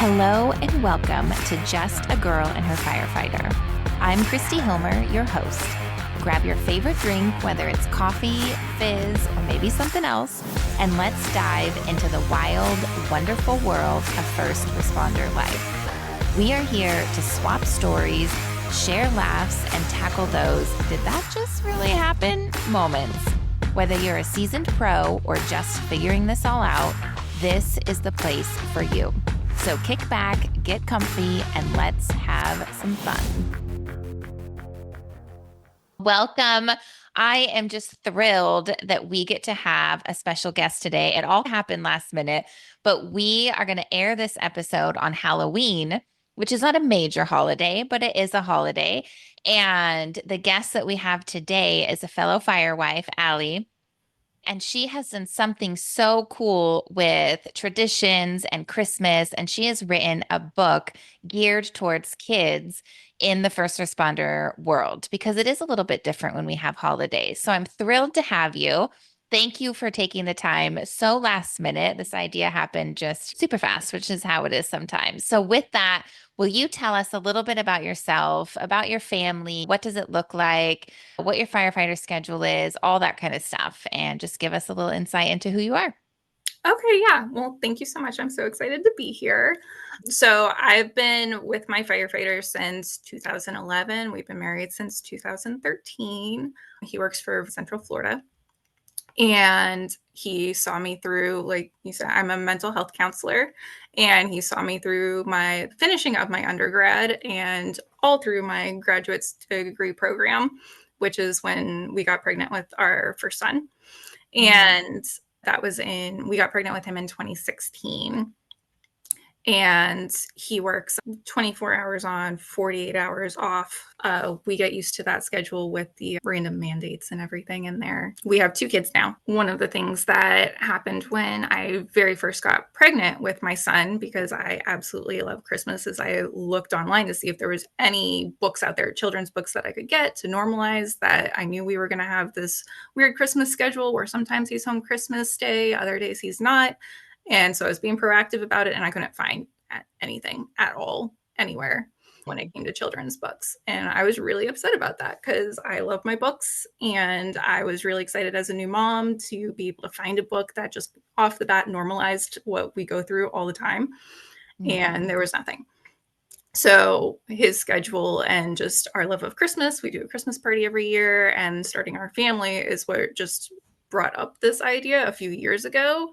Hello and welcome to Just a Girl and Her Firefighter. I'm Kristi Hilmer, your host. Grab your favorite drink, whether it's coffee, fizz, or maybe something else, and let's dive into the wild, wonderful world of first responder life. We are here to swap stories, share laughs, and tackle those "did that just really happen?" moments. Whether you're a seasoned pro or just figuring this all out, this is the place for you. So kick back, get comfy, and let's have some fun. Welcome. I am just thrilled that we get to have a special guest today. It all happened last minute, but we are going to air this episode on Halloween, which is not a major holiday, but it is a holiday. And the guest that we have today is a fellow firewife, Allie. And she has done something so cool with traditions and Christmas. And she has written a book geared towards kids in the first responder world because it is a little bit different when we have holidays. So I'm thrilled to have you. Thank you for taking the time so last minute. This idea happened just super fast, which is how it is sometimes. So with that, will you tell us a little bit about yourself, about your family? What does it look like? What your firefighter schedule is, all that kind of stuff, and just give us a little insight into who you are. Okay, yeah. Well, thank you so much. I'm so excited to be here. So I've been with my firefighter since 2011. We've been married since 2013. He works for Central Florida. And he saw me through, like you said, I'm a mental health counselor, and he saw me through my finishing of my undergrad and all through my graduate degree program, which is when we got pregnant with our first son. And we got pregnant with him in 2016. And he works 24 hours on, 48 hours off. We get used to that schedule with the random mandates and everything in there. We have 2 kids now. One of the things that happened when I very first got pregnant with my son, because I absolutely love Christmas, is I looked online to see if there was any books out there, children's books that I could get to normalize that. I knew we were going to have this weird Christmas schedule where sometimes he's home Christmas Day, other days he's not. And so I was being proactive about it, and I couldn't find anything at all, anywhere, when it came to children's books. And I was really upset about that because I love my books, and I was really excited as a new mom to be able to find a book that just off the bat normalized what we go through all the time. And there was nothing. So his schedule and just our love of Christmas, we do a Christmas party every year, and starting our family is what just brought up this idea a few years ago.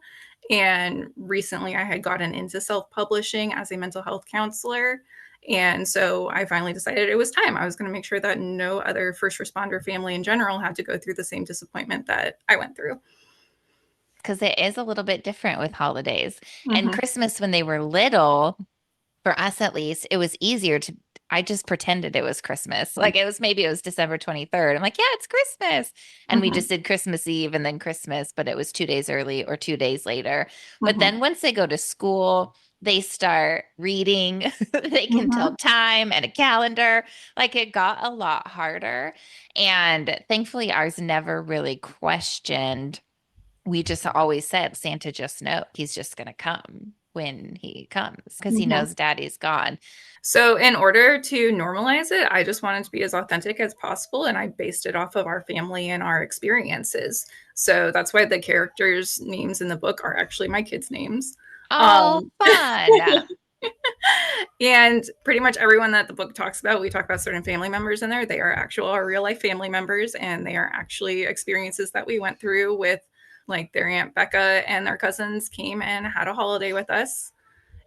And recently I had gotten into self-publishing as a mental health counselor. And so I finally decided it was time. I was going to make sure that no other first responder family in general had to go through the same disappointment that I went through. Because it is a little bit different with holidays. And Christmas, when they were little, for us at least, it was easier to, I just pretended it was Christmas. Like it was December 23rd. I'm like, yeah, it's Christmas. And we just did Christmas Eve and then Christmas, but it was 2 days early or 2 days later. But then once they go to school, they start reading, they can tell time and a calendar. Like it got a lot harder. And thankfully, ours never really questioned. We just always said, Santa just knows he's just going to come when he comes because he knows daddy's gone. So in order to normalize it, I just wanted to be as authentic as possible. And I based it off of our family and our experiences. So that's why the characters' names in the book are actually my kids' names. Oh, fun. And pretty much everyone that the book talks about, we talk about certain family members in there. They are our real life family members. And they are actually experiences that we went through with, like, their Aunt Becca and their cousins came and had a holiday with us.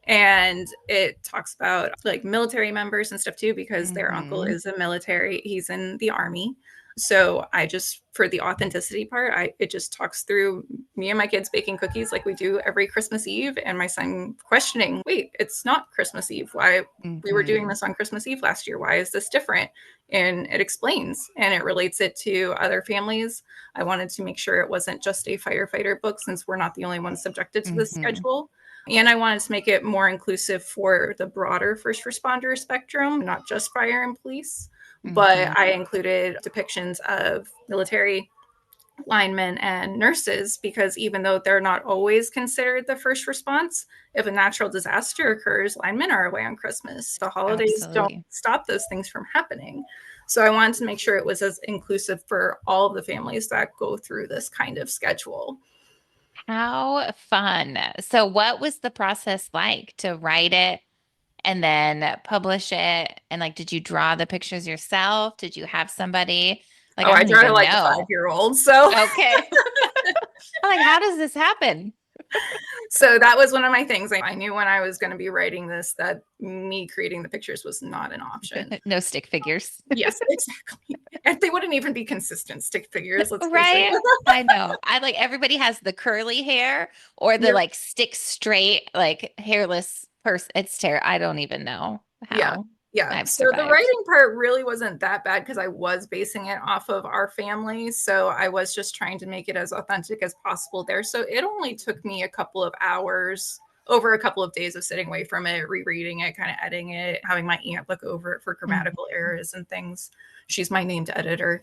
And it talks about like military members and stuff too, because their uncle is a military, he's in the Army. So I just, for the authenticity part, it just talks through me and my kids baking cookies like we do every Christmas Eve, and my son questioning, wait, it's not Christmas Eve. Why we were doing this on Christmas Eve last year? Why is this different? And it explains, and it relates it to other families. I wanted to make sure it wasn't just a firefighter book, since we're not the only ones subjected to this schedule. And I wanted to make it more inclusive for the broader first responder spectrum, not just fire and police. But I included depictions of military, linemen and nurses, because even though they're not always considered the first response, if a natural disaster occurs, linemen are away on Christmas. The holidays don't Absolutely. stop those things from happening. So I wanted to make sure it was as inclusive for all of the families that go through this kind of schedule. How fun. So, what was the process like to write it and then publish it? And like, did you draw the pictures yourself? Did you have somebody? Like, Oh, I I don't draw it even like a know. 5 year old. So Okay. I'm like, how does this happen? so that was one of my things. I knew when I was going to be writing this that me creating the pictures was not an option. No stick figures. Yes, exactly. And they wouldn't even be consistent stick figures, let's face it. Right? I know. I like everybody has the curly hair or the Yep. like stick straight, like hairless person. It's terrible. I don't even know Yeah. how Yeah. I've So the survived. writing part really wasn't that bad because I was basing it off of our family. So I was just trying to make it as authentic as possible there. So it only took me a couple of hours, over a couple of days of sitting away from it, rereading it, kind of editing it, having my aunt look over it for Mhm. grammatical errors and things. She's my named editor.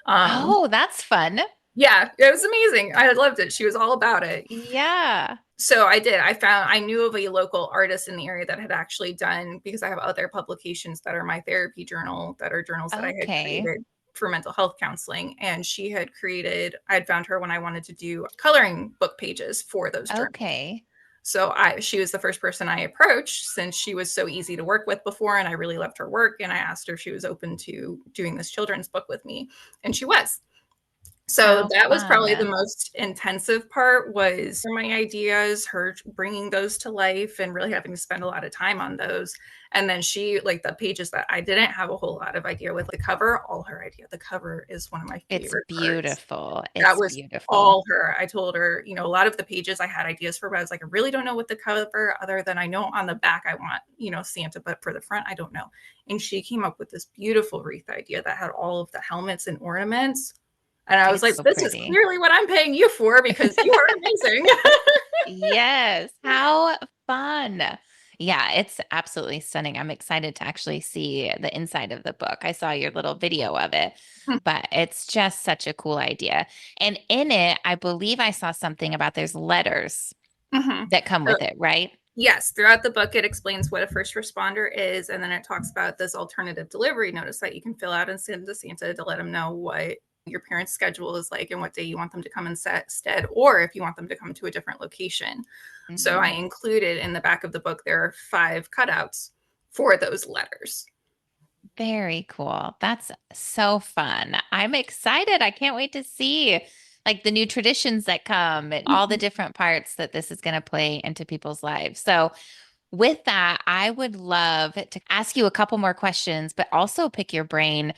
Um, Oh, that's fun. yeah, it was amazing. I loved it. She was all about it. Yeah. So I did. I knew of a local artist in the area that had actually done, because I have other publications that are my therapy journal, that are journals that I had Okay. created for mental health counseling. And she had created, I had found her when I wanted to do coloring book pages for those journals. Okay. So she was the first person I approached, since she was so easy to work with before and I really loved her work. And I asked her if she was open to doing this children's book with me. And she was. So How that was probably the fun. most intensive part, was my ideas, her bringing those to life and really having to spend a lot of time on those. And then she, like the pages that I didn't have a whole lot of idea with, the cover, all her idea. The cover is one of my It's favorite parts. beautiful. That It's was beautiful. all her. I told her, a lot of the pages I had ideas for, but I was like, I really don't know what the cover, other than I know on the back I want, Santa, but for the front, I don't know. And she came up with this beautiful wreath idea that had all of the helmets and ornaments. And I was It's like, so this is pretty. clearly what I'm paying you for, because you are amazing. Yes. How fun. Yeah, it's absolutely stunning. I'm excited to actually see the inside of the book. I saw your little video of it, but it's just such a cool idea. And in it, I believe I saw something about there's letters Mm-hmm. that come with it, right? Yes, throughout the book, it explains what a first responder is. And then it talks about this alternative delivery notice that you can fill out and send to Santa to let them know what your parents' schedule is like and what day you want them to come instead, or if you want them to come to a different location. So I Mhm. included in the back of the book, there are 5 cutouts for those letters. Very cool. That's so fun. I'm excited. I can't wait to see like the new traditions that come and all the Mm-hmm. different parts that this is going to play into people's lives. So, with that, I would love to ask you a couple more questions, but also pick your brain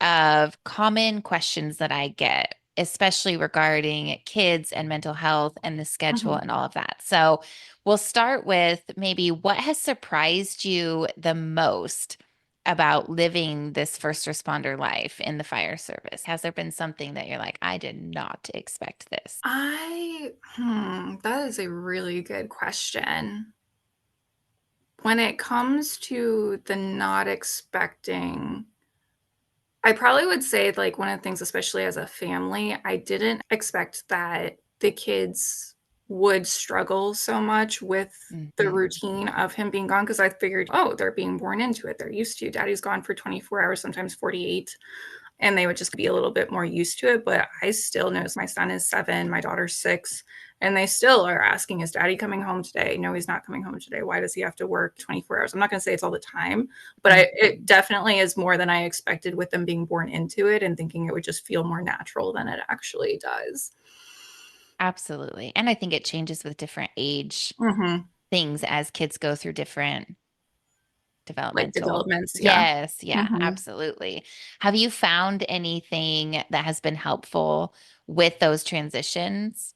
of common questions that I get, especially regarding kids and mental health and the schedule Mm-hmm. and all of that. So, we'll start with maybe what has surprised you the most about living this first responder life in the fire service? Has there been something that you're like, I did not expect this? That is a really good question. When it comes to the not expecting, I probably would say, like, one of the things, especially as a family, I didn't expect that the kids would struggle so much with the Hmm. routine of him being gone, because I figured, oh, they're being born into it. They're used to. Daddy's gone for 24 hours, sometimes 48, and they would just be a little bit more used to it. But I still notice my son is 7, my daughter's 6, and they still are asking, is daddy coming home today? No, he's not coming home today. Why does he have to work 24 hours? I'm not going to say it's all the time, but it definitely is more than I expected with them being born into it and thinking it would just feel more natural than it actually does. Absolutely. And I think it changes with different age Mm-hmm. things as kids go through different Like developmental. developments, yeah. Yes, yeah, Mm-hmm. absolutely. Have you found anything that has been helpful with those transitions?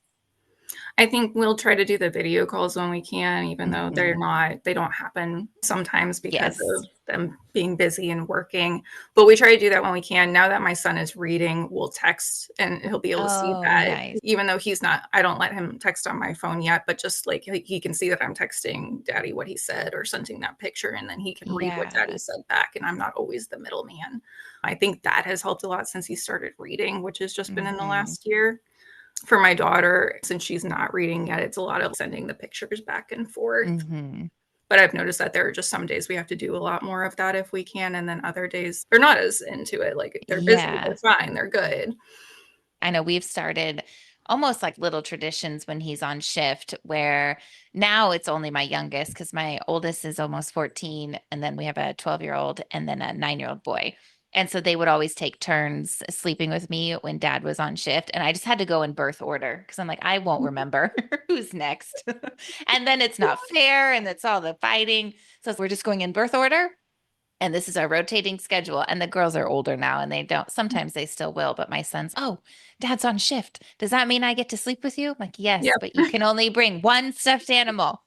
I think we'll try to do the video calls when we can, even though Mhm. they don't happen sometimes because Yes. of them being busy and working. But we try to do that when we can. Now that my son is reading, we'll text and he'll be able to see Oh, that. nice. Even though he's not, I don't let him text on my phone yet, but just like he can see that I'm texting daddy what he said or sending that picture, and then he can read what daddy Yeah. said back. And I'm not always the middleman. I think that has helped a lot since he started reading, which has just been in the Mhm. last year. For my daughter, since she's not reading yet, it's a lot of sending the pictures back and forth. Mhm. But I've noticed that there are just some days we have to do a lot more of that if we can, and then other days they're not as into it. Like they're busy, Yeah. they're fine, they're good. I know we've started almost like little traditions when he's on shift where now it's only my youngest because my oldest is almost 14 and then we have a 12-year-old and then a 9-year-old boy. And so they would always take turns sleeping with me when dad was on shift. And I just had to go in birth order because I'm like, I won't remember who's next. And then it's not fair and it's all the fighting. So we're just going in birth order. And this is our rotating schedule. And the girls are older now and they don't, sometimes they still will. But my son's, oh, dad's on shift. Does that mean I get to sleep with you? I'm like, yes, Yep. but you can only bring one stuffed animal.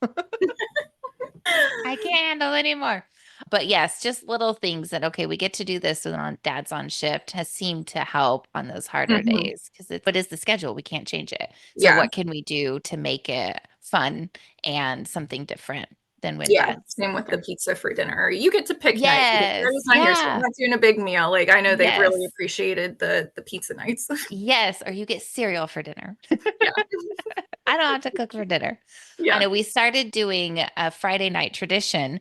I can't handle anymore. But yes, just little things that, okay, we get to do this when dad's on shift has seemed to help on those harder Mm-hmm. days because what is the schedule? We can't change it. So Yeah. what can we do to make it fun and something different than when Yeah. dad's Same with the here? picture for dinner. You get to pick night because Yes. Daddy's not here, so we're Yeah. not doing a big meal. Like I know they've really Yes. appreciated the pizza nights. Yes, or you get cereal for dinner. Yeah. I don't have to cook for dinner. I Yeah. know we started doing a Friday night tradition,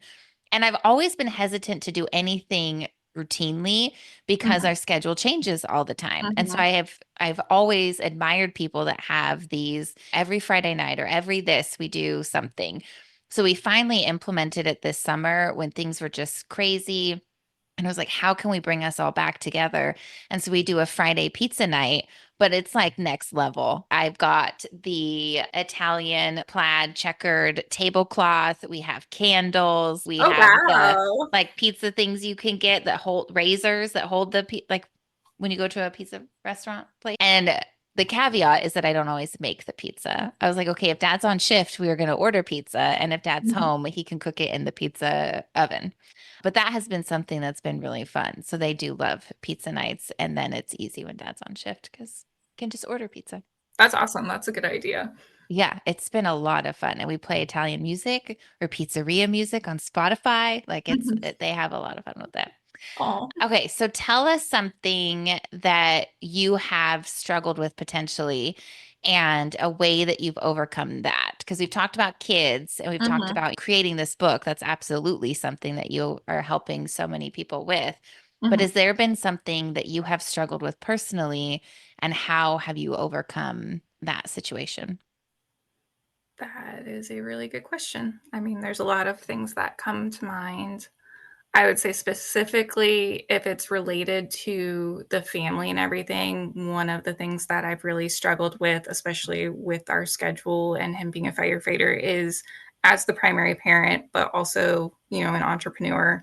and I've always been hesitant to do anything routinely because Mm-hmm. our schedule changes all the time. And so Mm-hmm. I've always admired people that have these every Friday night or every this we do something. So we finally implemented it this summer when things were just crazy. And I was like, how can we bring us all back together? And so we do a Friday pizza night, but it's like next level. I've got the Italian plaid checkered tablecloth. We have candles. We Oh have the wow. like pizza things you can get that hold razors that hold like when you go to a pizza restaurant place. And the caveat is that I don't always make the pizza. I was like, okay, if dad's on shift, we are going to order pizza. And if dad's Mhm. home, he can cook it in the pizza oven. But that has been something that's been really fun. So they do love pizza nights. And then it's easy when dad's on shift because you can just order pizza. That's awesome. That's a good idea. Yeah, it's been a lot of fun. And we play Italian music or pizzeria music on Spotify. Like Mhm. they have a lot of fun with that. Oh. Okay, so tell us something that you have struggled with potentially and a way that you've overcome that. Because we've talked about kids and we've talked Mhm. about creating this book. That's absolutely something that you are helping so many people with. But Mhm. has there been something that you have struggled with personally, and how have you overcome that situation? That is a really good question. I mean, there's a lot of things that come to mind. I would say specifically if it's related to the family and everything, one of the things that I've really struggled with, especially with our schedule and him being a firefighter, is as the primary parent, but also, an entrepreneur.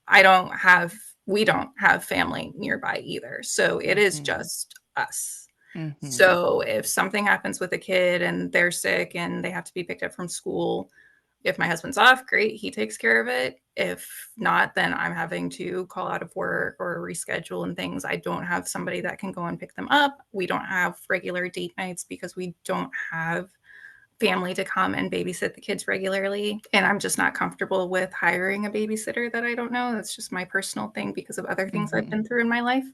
I don't have, we don't have family nearby either. So it is Hmm. just us. Hmm. So if something happens with a kid and they're sick and they have to be picked up from school, if my husband's off, great, he takes care of it. If not, then I'm having to call out of work or reschedule and things. I don't have somebody that can go and pick them up. We don't have regular date nights because we don't have family to come and babysit the kids regularly. And I'm just not comfortable with hiring a babysitter that I don't know. That's just my personal thing because of other things I've Hmm. been through in my life.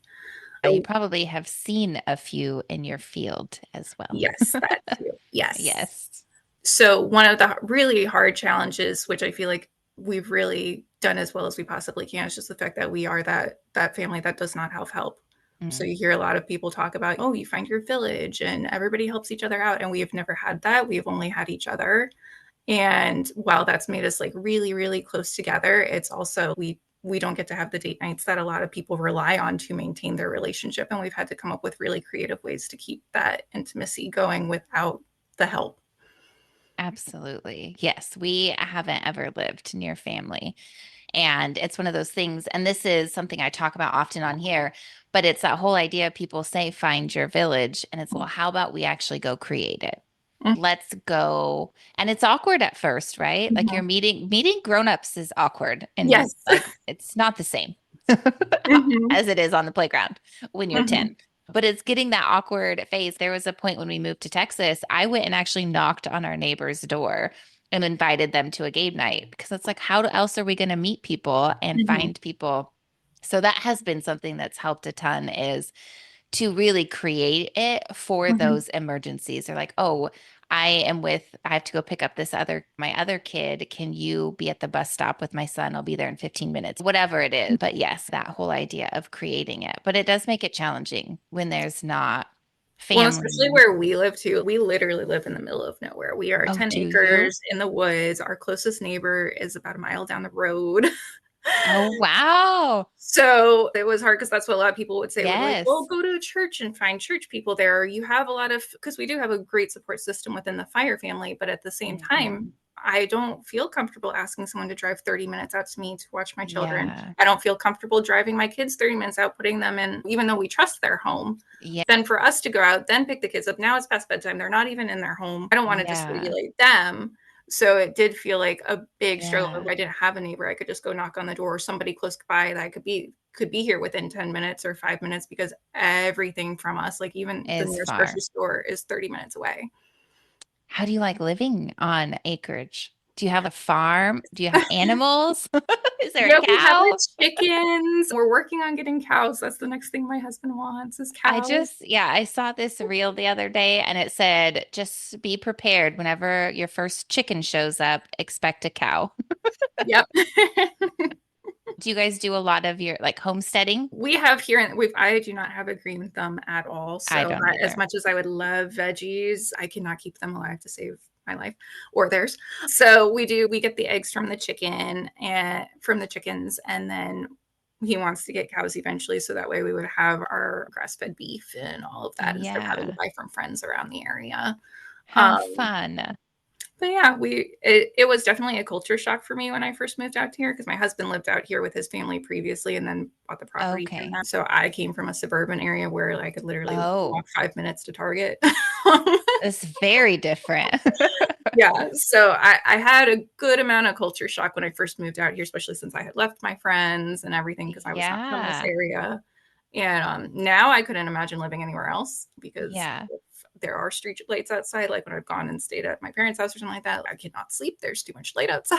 You So, probably have seen a few in your field as well. yes, that too. Yes. Yes. So, one of the really hard challenges, which I feel like we've really done as well as we possibly can, is just the fact that we are that family that does not have help. So Mm. you hear a lot of people talk about, oh, you find your village and everybody helps each other out. And we have never had that. We have only had each other. And while that's made us like really, really close together, it's also we don't get to have the date nights that a lot of people rely on to maintain their relationship. And we've had to come up with really creative ways to keep that intimacy going without the help. Absolutely. Yes, we haven't ever lived near family. And it's one of those things, and this is something I talk about often on here, but it's that whole idea people say find your village. And it's, well, how about we actually go create it? let's go. And it's awkward at first, right? Like you're Mhm. meeting grown-ups is awkward and Yes. like it's not the same Mhm. as it is on the playground when you're Mhm. 10. But it's getting that awkward phase. There was a point when we moved to Texas, I went and actually knocked on our neighbor's door and invited them to a game night because it's like, how else are we going to meet people and Mhm. find people? So that has been something that's helped a ton is to really create it for Mhm. those emergencies. They're like, oh, I have to go pick up my other kid. Can you be at the bus stop with my son? I'll be there in 15 minutes, whatever it is. But yes, that whole idea of creating it. But it does make it challenging when there's not Well, especially family. where we live too. We literally live in the middle of nowhere. We are Oh, 10 do you? acres in the woods. Our closest neighbor is about a mile down the road. Oh, wow. So it was hard because that's what a lot of people would say, would like, well, Yes. go to a church and find church people there. You have a lot of, because we do have a great support system within the fire family, but at the same time, Mhm. I don't feel comfortable asking someone to drive 30 minutes out to me to watch my children. Yeah. I don't feel comfortable driving my kids 30 minutes out, putting them in, even though we trust their home. Yeah. Then for us to go out, then pick the kids up. Now it's past bedtime. They're not even in their home. I don't want to Yeah. dysregulate them. So it did feel like a big struggle. Yeah. I didn't have a neighbor. I could just go knock on the door or somebody close by that I could be here within 10 minutes or 5 minutes because everything from us, like even the Is nearest far. grocery store, is 30 minutes away. How do you like living on acreage? Do you have a farm? Do you have animals? Is there a Yeah, we have our cow? chickens. We're working on getting cows. That's the next thing my husband wants is cows. I saw this reel the other day and it said, just be prepared whenever your first chicken shows up, expect a cow. Yep. Do you guys do a lot of your like homesteading? We have here, and I do not have a green thumb at all. I So don't as either. much as I would love veggies, I cannot keep them alive to save my life or theirs. So we get the eggs from the chicken and from the chickens, and then he wants to get cows eventually. So that way we would have our grass-fed beef and all of that instead of having to Yeah. buy from friends around the area. How Um, fun. but yeah, it was definitely a culture shock for me when I first moved out here because my husband lived out here with his family previously and then bought the property from Okay. them. So I came from a suburban area where I could literally Oh, walk 5 minutes to Target. it's very different. Yeah, so I had a good amount of culture shock when I first moved out here, especially since I had left my friends and everything because I was not from this Yeah. area. And now I couldn't imagine living anywhere else because Yeah. if there are street lights outside, like when I've gone and stayed at my parents' house or something like that, I cannot sleep. There's too much light outside.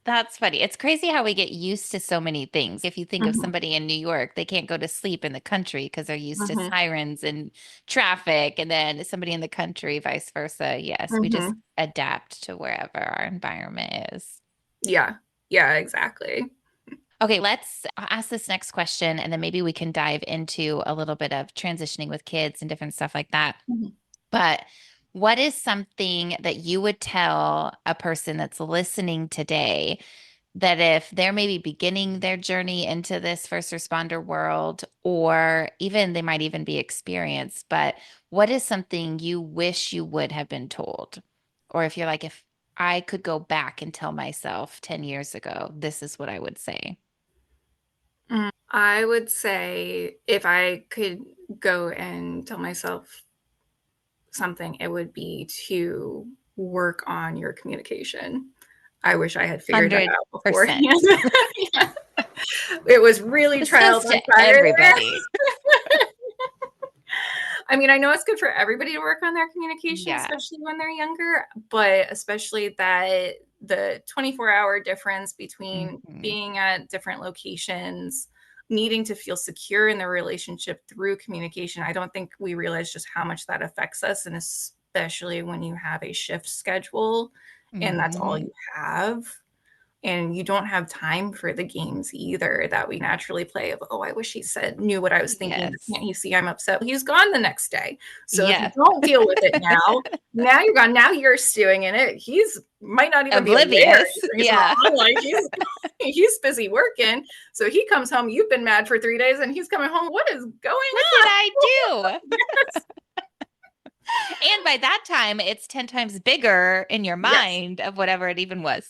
That's funny. It's crazy how we get used to so many things. If you think of Mhm, somebody in New York, they can't go to sleep in the country because they're used to mhm, sirens and traffic, and then somebody in the country, vice versa. Yes, we just mhm. adapt to wherever our environment is. Yeah, yeah, exactly. Okay, let's ask this next question, and then maybe we can dive into a little bit of transitioning with kids and different stuff like that. Mhm. But what is something that you would tell a person that's listening today that if they're maybe beginning their journey into this first responder world, or even they might even be experienced, but what is something you wish you would have been told? Or if you're like, if I could go back and tell myself 10 years ago, this is what I would say. I would say if I could go and tell myself something, it would be to work on your communication. I wish I had figured that out beforehand. 100%. Yeah. It was really This trial goes by to fire there. everybody. I mean, I know it's good for everybody to work on their communication, Yeah. especially when they're younger, but especially that the 24-hour difference between Mhm. being at different locations, needing to feel secure in the relationship through communication. I don't think we realize just how much that affects us. And especially when you have a shift schedule and that's all Mhm. you have and you don't have time for the games either that we naturally play of, oh, I wish he said knew what I was thinking, but Yes. can't he see I'm upset? He's gone the next day. So if you Yeah. don't deal with it now you're gone. Now you're stewing in it. He's might not even be aware Oblivious. anything's Yeah. wrong. Like he's busy working. So he comes home, you've been mad for 3 days, and he's coming home. What is going What did on? I do? Yes. And by that time, it's 10 times bigger in your Yes. mind of whatever it even was.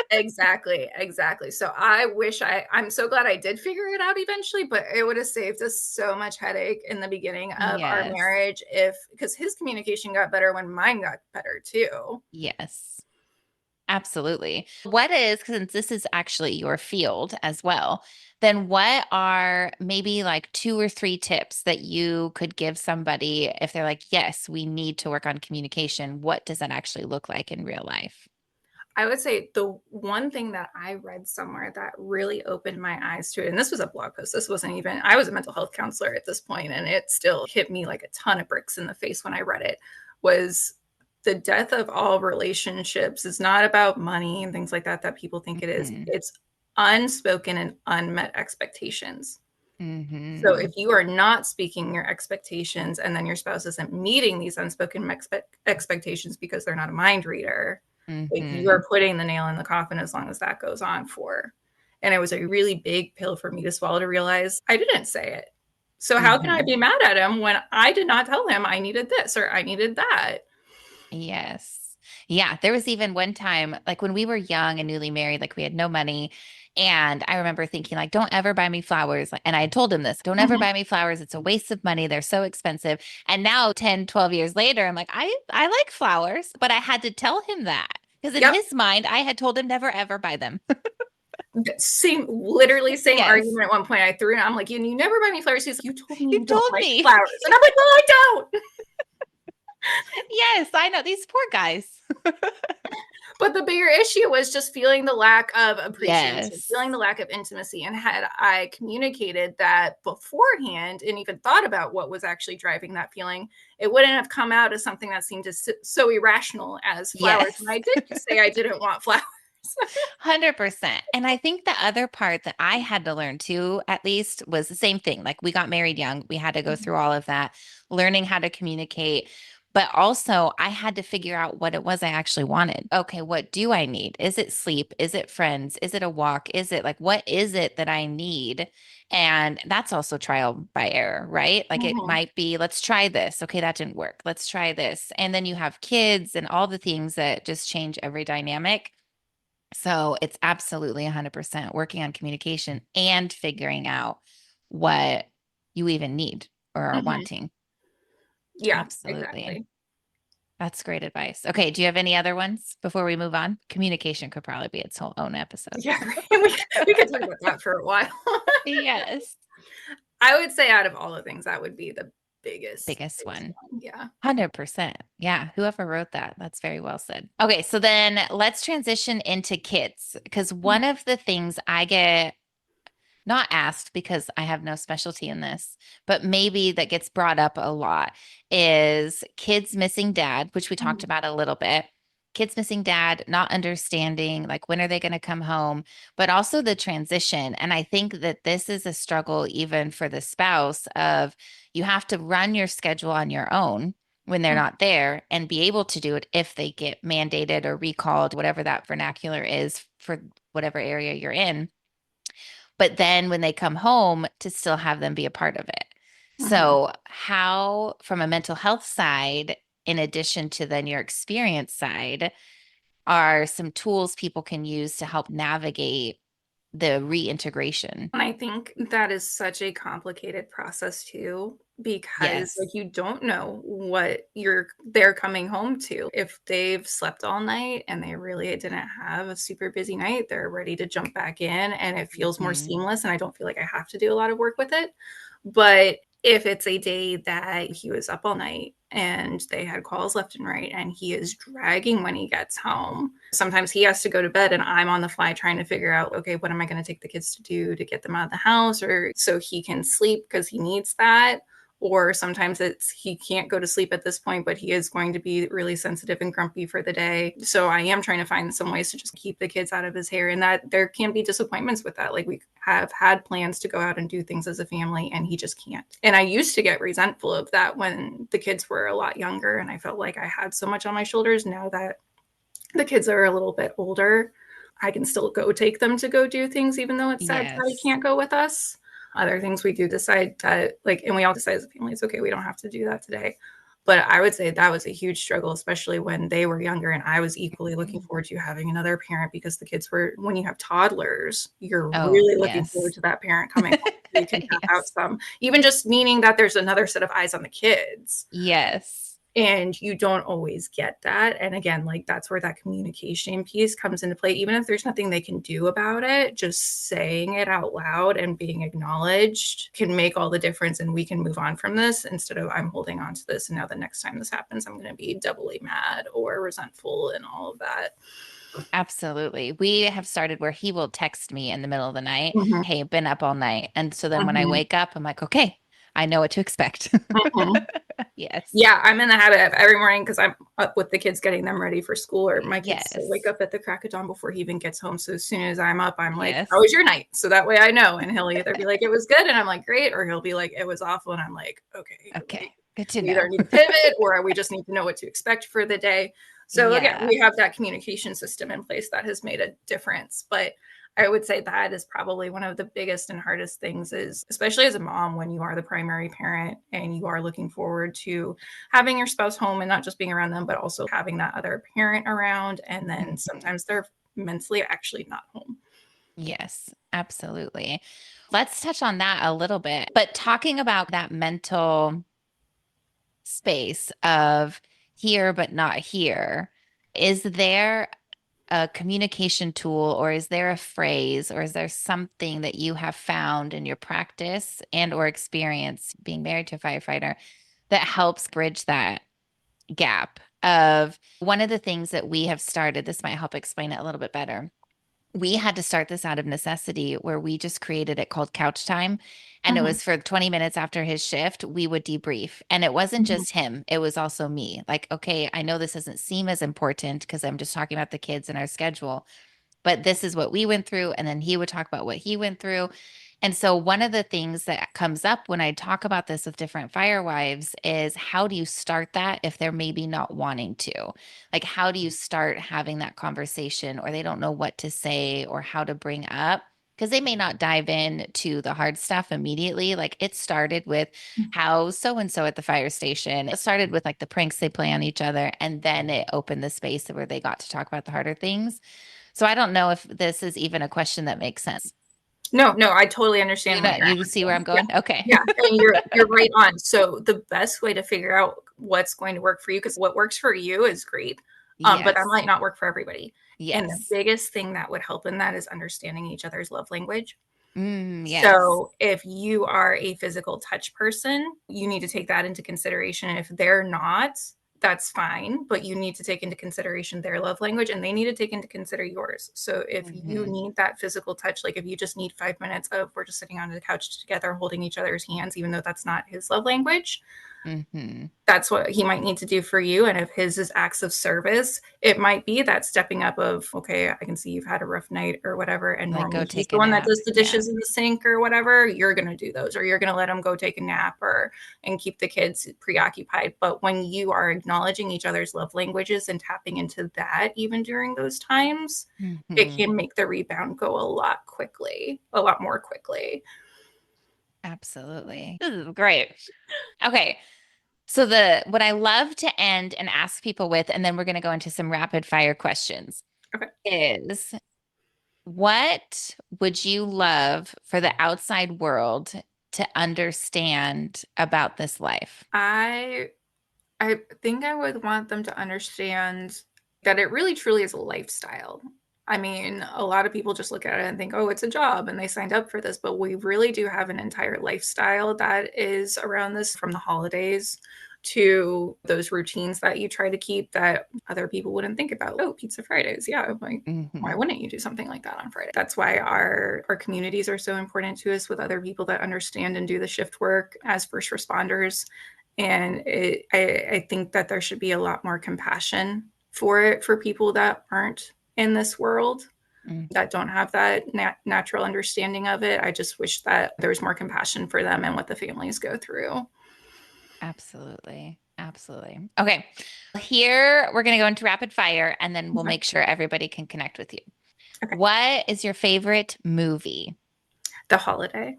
Exactly, exactly. So I'm so glad I did figure it out eventually, but it would have saved us so much headache in the beginning of our Yes. marriage because his communication got better when mine got better too. Yes. Absolutely. What is, since this is actually your field as well, then what are maybe like two or three tips that you could give somebody if they're like, yes, we need to work on communication? What does that actually look like in real life? I would say the one thing that I read somewhere that really opened my eyes to it, and this was a blog post, this wasn't even, I was a mental health counselor at this point, and it still hit me like a ton of bricks in the face when I read it, was the death of all relationships is not about money and things like that that people think it is. Mm-hmm. It's unspoken and unmet expectations. So Mm-hmm. if you are not speaking your expectations and then your spouse isn't meeting these unspoken expectations because they're not a mind reader, like you Mm-hmm. are putting the nail in the coffin as long as that goes on for. And it was a really big pill for me to swallow to realize I didn't say it. So how can I Mm-hmm. be mad at him when I did not tell him I needed this or I needed that? Yes. Yeah. There was even one time, like when we were young and newly married, like we had no money. And I remember thinking, like, don't ever buy me flowers. And I had told him this, don't ever Mhm. buy me flowers. It's a waste of money. They're so expensive. And now 10, 12 years later, I'm like, I like flowers, but I had to tell him that because in Yep. his mind, I had told him never ever buy them. Same, literally same Yes. argument at one point. I threw it. I'm like, you never buy me flowers. He's like, you told me You you don't told like me. flowers. And I'm like, well, I don't. Yes, I know these poor guys. But the bigger issue was just feeling the lack of appreciation, Yes. feeling the lack of intimacy. And had I communicated that beforehand and even thought about what was actually driving that feeling, it wouldn't have come out as something that seemed so irrational as flowers. And I Yes. did just say I didn't want flowers. 100%. And I think the other part that I had to learn too, at least, was the same thing. Like we got married young, we had to go through all of that, learning how to communicate. But also, I had to figure out what it was I actually wanted. Okay, what do I need? Is it sleep? Is it friends? Is it a walk? Is it like, what is it that I need? And that's also trial by error, right? Like it Mhm. might be, let's try this. Okay, that didn't work. Let's try this. And then you have kids and all the things that just change every dynamic. So it's absolutely 100% working on communication and figuring out what you even need or are Mhm. wanting. Yeah, Absolutely. exactly. That's great advice. Okay. Do you have any other ones before we move on? Communication could probably be its whole own episode. Yeah, we could talk about that for a while. Yes. I would say out of all the things, that would be the Biggest biggest one. one. Yeah. 100%. Yeah. Whoever wrote that, that's very well said. Okay. So then let's transition into kids because one of the things I get not asked because I have no specialty in this, but maybe that gets brought up a lot is kids missing dad, which we talked Mhm. about a little bit. Kids missing dad, not understanding like when are they going to come home, but also the transition. And I think that this is a struggle even for the spouse of you have to run your schedule on your own when they're not there and be able to do it if they get mandated or recalled, whatever that vernacular is for whatever area you're in, but then when they come home to still have them be a part of it. Mhm. So, how, from a mental health side, in addition to then your experience side, are some tools people can use to help navigate the reintegration? And I think that is such a complicated process too, because Yes. like you don't know what they're coming home to. If they've slept all night and they really didn't have a super busy night, they're ready to jump back in and it feels more Mhm. seamless and I don't feel like I have to do a lot of work with it. But if it's a day that he was up all night and they had calls left and right and he is dragging when he gets home, sometimes he has to go to bed and I'm on the fly trying to figure out, okay, what am I going to take the kids to do to get them out of the house or so he can sleep because he needs that. Or sometimes it's he can't go to sleep at this point, but he is going to be really sensitive and grumpy for the day. So I am trying to find some ways to just keep the kids out of his hair. And that there can be disappointments with that. Like we have had plans to go out and do things as a family, and he just can't. And I used to get resentful of that when the kids were a lot younger and I felt like I had so much on my shoulders. Now that the kids are a little bit older, I can still go take them to go do things, even though it's sad that he Yes. can't go with us. Other things we do decide that, like, and we all decide as a family, it's okay, we don't have to do that today. But I would say that was a huge struggle, especially when they were younger. And I was equally looking forward to having another parent because the kids were, when you have toddlers, you're Oh, really looking forward yes. to that parent coming home so you can tap out Yes. some, even just meaning that there's another set of eyes on the kids. Yes. And you don't always get that. And again, like that's where that communication piece comes into play. Even if there's nothing they can do about it, just saying it out loud and being acknowledged can make all the difference. And we can move on from this instead of I'm holding on to this. And now the next time this happens, I'm going to be doubly mad or resentful and all of that. Absolutely. We have started where he will text me in the middle of the night, Mm-hmm. hey, been up all night. And so then when I Mm-hmm. wake up, I'm like, okay, I know what to expect. Mm-hmm. Yes. Yeah, I'm in the habit of every morning because I'm up with the kids getting them ready for school, or my kids still wake Yes. up at the crack of dawn before he even gets home. So as soon as I'm up, I'm like, "How Yes. was your night?" So that way I know. And he'll either be like, "It was good," and I'm like, "Great," or he'll be like, "It was awful," and I'm like, "Okay." Okay. Like Good to we either know. need to pivot or we just need to know what to expect for the day. So again, Yeah. we have that communication system in place that has made a difference. But I would say that is probably one of the biggest and hardest things is, especially as a mom, when you are the primary parent and you are looking forward to having your spouse home and not just being around them, but also having that other parent around. And then Mhm. sometimes they're mentally actually not home. Yes, absolutely. Let's touch on that a little bit. But talking about that mental space of here but not here, is there a communication tool or is there a phrase or is there something that you have found in your practice and or experience being married to a firefighter that helps bridge that gap of one of the things that we have started, this might help explain it a little bit better. We had to start this out of necessity where we just created it called couch time. And it Mm-hmm. was for 20 minutes after his shift, we would debrief. And it wasn't Mm-hmm. just him, it was also me. Like, okay, I know this doesn't seem as important because I'm just talking about the kids and our schedule, but this is what we went through. And then he would talk about what he went through. And so, one of the things that comes up when I talk about this with different firewives is how do you start that if they're maybe not wanting to? Like, how do you start having that conversation or they don't know what to say or how to bring up? Because they may not dive in to the hard stuff immediately. Like, it started with how so and so at the fire station. It started with like the pranks they play on each other. And then it opened the space where they got to talk about the harder things. So I don't know if this is even a question that makes sense. No, no, I totally You understand know, what you're you see where asking. I'm Yeah. going? Okay. Yeah. And you're right on. So the best way to figure out what's going to work for you, because what works for you is great. But that Yes. might not work for everybody. And the Yes. biggest thing that would help in that is understanding each other's love language. Yes. So if you are a physical touch person, you need to take that into consideration. If they're not, that's fine, but you need to take into consideration their love language and they need to take into consider yours. So if you Hmm. need that physical touch, like if you just need 5 minutes of we're just sitting on the couch together holding each other's hands, even though that's not his love language, Hmm. that's what he might need to do for you. And if his is acts of service, it might be that stepping up of, okay, I can see you've had a rough night or whatever. And Like go normally he's take the a one that nap. does the Yeah. dishes in the sink or whatever. You're going to do those, or you're going to let him go take a nap or and keep the kids preoccupied. But when you are acknowledging each other's love languages and tapping into that, even during those times, it Hmm. can make the rebound go a lot more quickly. Absolutely. This is great. Okay. So the what I love to end and ask people with, and then we're going to go into some rapid fire questions, Okay. is what would you love for the outside world to understand about this life? I I think I would want them to understand that it really truly is a lifestyle. I mean, a lot of people just look at it and think, oh, it's a job and they signed up for this, but we really do have an entire lifestyle that is around this from the holidays to those routines that you try to keep that other people wouldn't think about. Oh, pizza Fridays. Yeah. Like, why Hmm. wouldn't you do something like that on Friday? That's why our communities are so important to us with other people that understand and do the shift work as first responders. And I think that there should be a lot more compassion for it for people that aren't in this world, that don't have that natural understanding of it. I just wish that there was more compassion for them and what the families go through. Absolutely. Absolutely. Okay. Here we're going to go into rapid fire and then we'll Okay. make sure everybody can connect with you. Okay. What is your favorite movie? The holiday.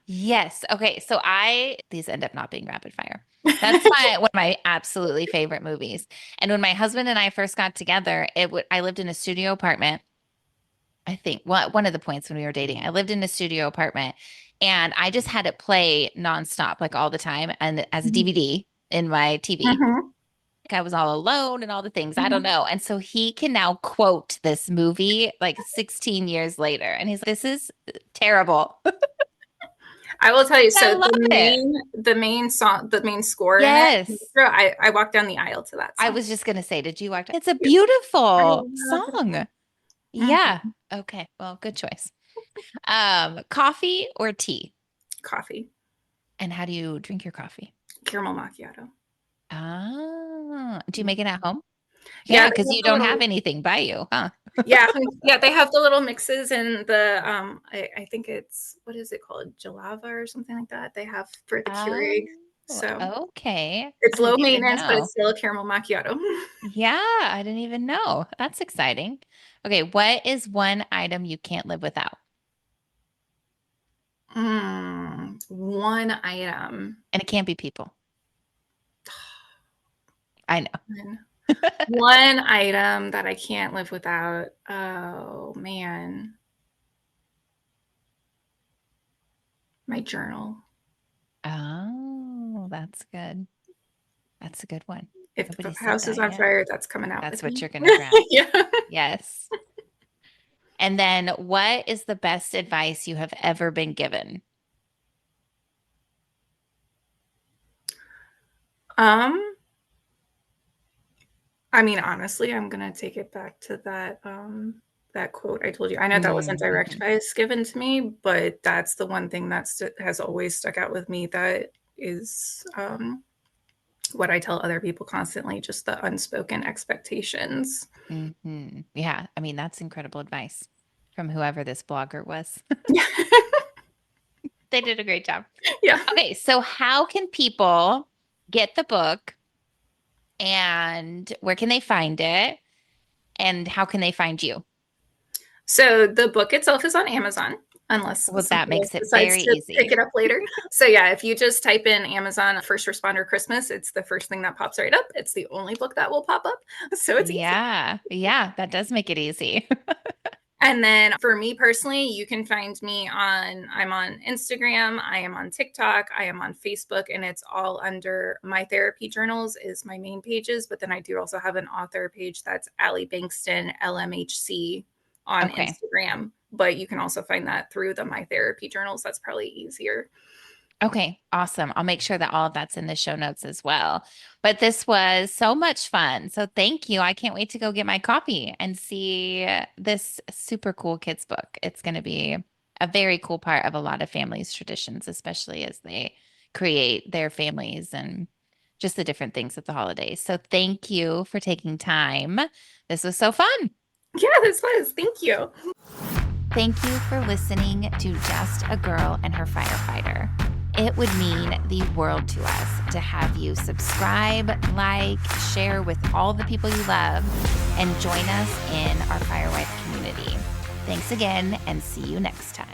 Yes. Okay. So these end up not being rapid fire. That's one of my absolutely favorite movies. And when my husband and I first got together, I lived in a studio apartment. I think one of the points when we were dating, I lived in a studio apartment and I just had it play nonstop, like all the time, and as a DVD in my TV. Mm-hmm. I was all alone and all the things. I don't Mm-hmm. know. And so he can now quote this movie like 16 years later. And he's like, this is terrible. I will tell you. I So love it. the main song, the main score in it, Yes. I walked down the aisle to that I song. was just going to say, did you watch it? It's a Yeah, I beautiful love it. song. Yeah. Mhm. Okay. Well, good choice. Coffee or tea? Coffee, And how do you drink your coffee? caramel macchiato. Do you make it at home? Yeah, Yeah, they because have you the don't little. have anything by you, huh? Yeah, yeah, they have the little mixes and the I think it's what is it called, Jalava or something like that. They have for the Keurig. Oh, So okay. it's I low didn't even maintenance, but know. it's still a caramel macchiato. Yeah, I didn't even know. That's exciting. Okay, what is one item you can't live without? One item. And it can't be people. I know. One item that I can't live without. Oh man, my journal. Oh, that's good. That's a good one. If the Nobody said house is that on yet. fire, that's coming out That's with what me. you're gonna grab. Yeah. Yes. And then what is the best advice you have ever been given? Um, I mean, honestly, I'm gonna take it back to that quote I told you. I know that wasn't direct Mhm. advice given to me, but that's the one thing that has always stuck out with me. That is what I tell other people constantly, just the unspoken expectations. Yeah, I mean, that's incredible advice from whoever this blogger was. They did a great job. Yeah. Okay, so how can people get the book and where can they find it and how can they find you? So the book itself is on Amazon, unless Well, that somebody else makes it decides very to pick easy. it up later. So yeah, if you just type in Amazon First Responder Christmas, it's the first thing that pops right up. It's the only book that will pop up. So it's easy. Yeah, yeah, that does make it easy. And then for me personally, you can find me I'm on Instagram, I am on TikTok, I am on Facebook, and it's all under My Therapy Journals is my main pages. But then I do also have an author page that's Alli Bankston, LMHC on Okay. Instagram. But you can also find that through the My Therapy Journals. That's probably easier. Okay, awesome. I'll make sure that all of that's in the show notes as well. But this was so much fun. So thank you. I can't wait to go get my copy and see this super cool kids book. It's going to be a very cool part of a lot of families' traditions, especially as they create their families and just the different things at the holidays. So thank you for taking time. This was so fun. Yeah, this was. Thank you. Thank you for listening to Just a Girl and Her Firefighter. It would mean the world to us to have you subscribe, like, share with all the people you love, and join us in our Firewife community. Thanks again, and see you next time.